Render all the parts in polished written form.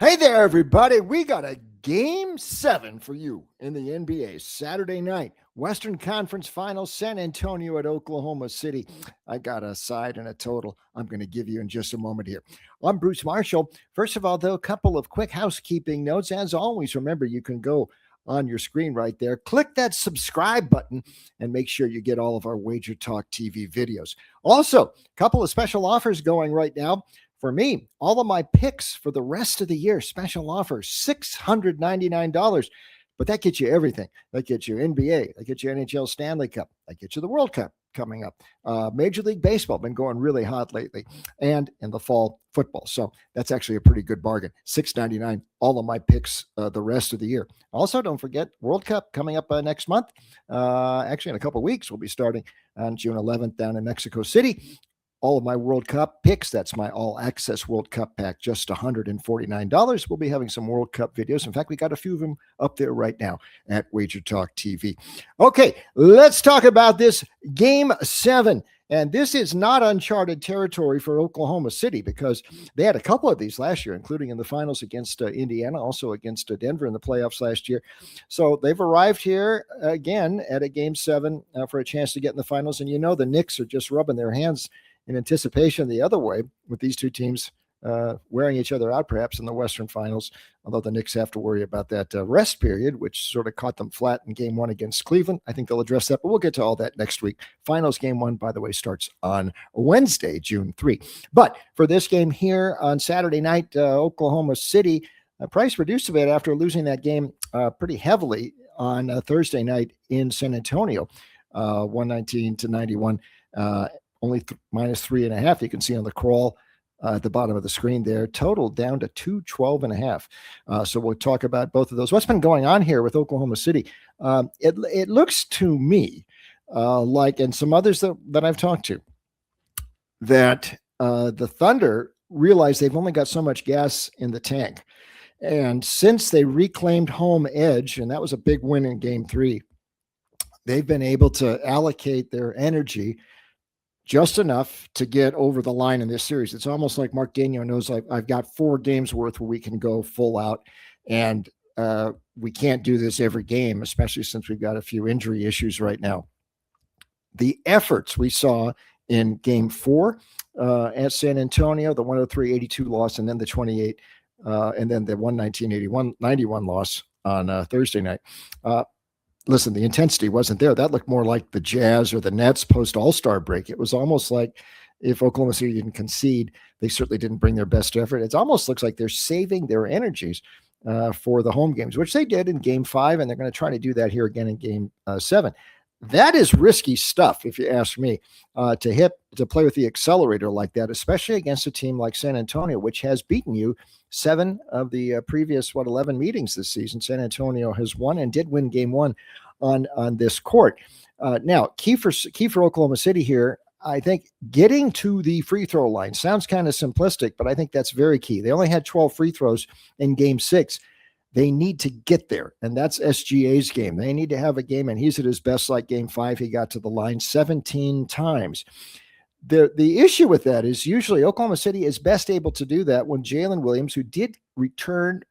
Hey there, everybody. We got a game 7 for you in the NBA Saturday night. Western Conference Finals, San Antonio at Oklahoma City. I got a side and a total I'm going to give you in just a moment here. I'm Bruce Marshall. First of all, though, a couple of quick housekeeping notes. As always, remember you can go on your screen right there. Click that subscribe button and make sure you get all of our Wager Talk TV videos. Also, a couple of special offers going right now. For me, all of my picks for the rest of the year, special offer, $699. But that gets you everything. That gets you NBA. That gets you NHL Stanley Cup. That gets you the World Cup coming up. Major League Baseball, been going really hot lately. And in the fall, football. So that's actually a pretty good bargain. $699, all of my picks the rest of the year. Also, don't forget, World Cup coming up next month. Actually, in a couple of weeks, we'll be starting on June 11th down in Mexico City. All of my World Cup picks. That's my all-access World Cup pack, just $149. We'll be having some World Cup videos. In fact, we got a few of them up there right now at Wager Talk TV. Okay, let's talk about this Game 7. And this is not uncharted territory for Oklahoma City because they had a couple of these last year, including in the finals against Indiana, also against Denver in the playoffs last year. So they've arrived here again at a Game 7 for a chance to get in the finals. And you know the Knicks are just rubbing their hands in anticipation the other way with these two teams wearing each other out perhaps in the Western Finals, although the Knicks have to worry about that rest period, which sort of caught them flat in Game 1 against Cleveland. I think they'll address that, but we'll get to all that next week. Finals Game 1, by the way, starts on Wednesday, June 3. But for this game here on Saturday night, Oklahoma City, price reduced a bit after losing that game pretty heavily on Thursday night in San Antonio, 119-91. Only minus 3.5. You can see on the crawl at the bottom of the screen there. Total down to 212.5. So we'll talk about both of those. What's been going on here with Oklahoma City? It looks to me like, and some others that I've talked to, that the Thunder realize they've only got so much gas in the tank. And since they reclaimed home edge, and that was a big win in Game 3, they've been able to allocate their energy just enough to get over the line in this series. It's almost like Mark Daigneault knows I've got 4 games worth where we can go full out, and we can't do this every game, especially since we've got a few injury issues right now. The efforts we saw in Game 4 at San Antonio, the 103-82 loss, and then the 28, and then the 119-91 loss on Thursday night. Listen, the intensity wasn't there. That looked more like the Jazz or the Nets post All-Star break. It was almost like if Oklahoma City didn't concede, they certainly didn't bring their best effort. It almost looks like they're saving their energies for the home games, which they did in Game 5, and they're going to try to do that here again in Game 7. That is risky stuff, if you ask me, to play with the accelerator like that, especially against a team like San Antonio, which has beaten you 7 of the previous 11 meetings this season. San Antonio has won and did win Game 1 on this court. Now, key for Oklahoma City here, I think getting to the free throw line sounds kind of simplistic, but I think that's very key. They only had 12 free throws in Game 6. They need to get there, and that's SGA's game. They need to have a game, and he's at his best like Game 5. He got to the line 17 times. The issue with that is usually Oklahoma City is best able to do that when Jalen Williams, who did return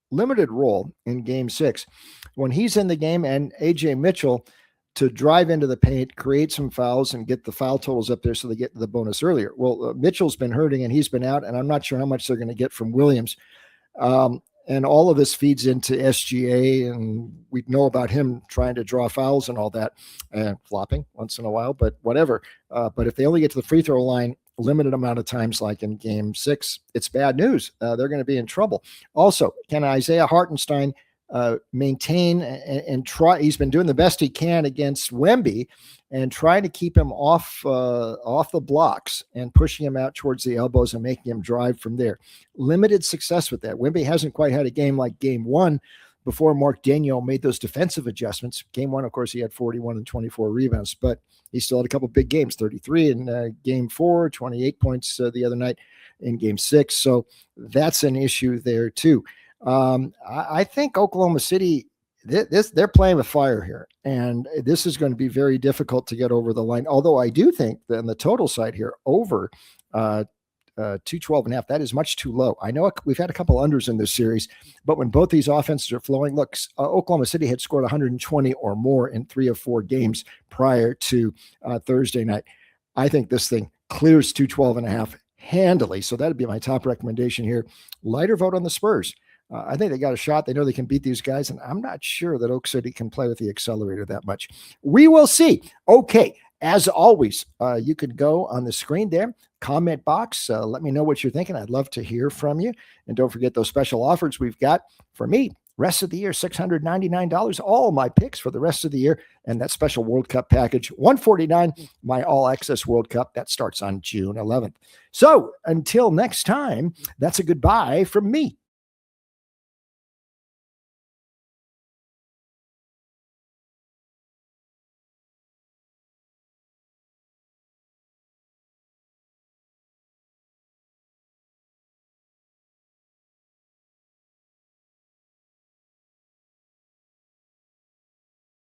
limited role in Game 6, when he's in the game, and A.J. Mitchell to drive into the paint, create some fouls, and get the foul totals up there so they get the bonus earlier. Well, Mitchell's been hurting, and he's been out, and I'm not sure how much they're going to get from Williams. And all of this feeds into SGA, and we know about him trying to draw fouls and all that, and flopping once in a while, but whatever. But if they only get to the free throw line limited amount of times, like in Game 6, it's bad news. They're going to be in trouble. Also, can Isaiah Hartenstein maintain and try? He's been doing the best he can against Wemby and trying to keep him off the blocks and pushing him out towards the elbows and making him drive from there. Limited success with that. Wemby hasn't quite had a game like Game 1 before Mark Daigneault made those defensive adjustments. Game 1, of course, he had 41 and 24 rebounds, but he still had a couple big games, 33 in Game 4, 28 points the other night in Game 6. So that's an issue there too. I think Oklahoma City, they're playing with fire here, and this is going to be very difficult to get over the line. Although I do think that on the total side here, over 212.5. That is much too low. I know we've had a couple unders in this series, but when both these offenses are flowing, look, Oklahoma City had scored 120 or more in 3 of 4 games prior to Thursday night. I think this thing clears 212.5 handily. So that'd be my top recommendation here. Lighter vote on the Spurs. I think they got a shot. They know they can beat these guys, and I'm not sure that Oak City can play with the accelerator that much. We will see. Okay, as always, you could go on the screen there, comment box. Let me know what you're thinking. I'd love to hear from you. And don't forget those special offers we've got for me. Rest of the year, $699. All my picks for the rest of the year. And that special World Cup package, $149, my all-access World Cup. That starts on June 11th. So until next time, that's a goodbye from me.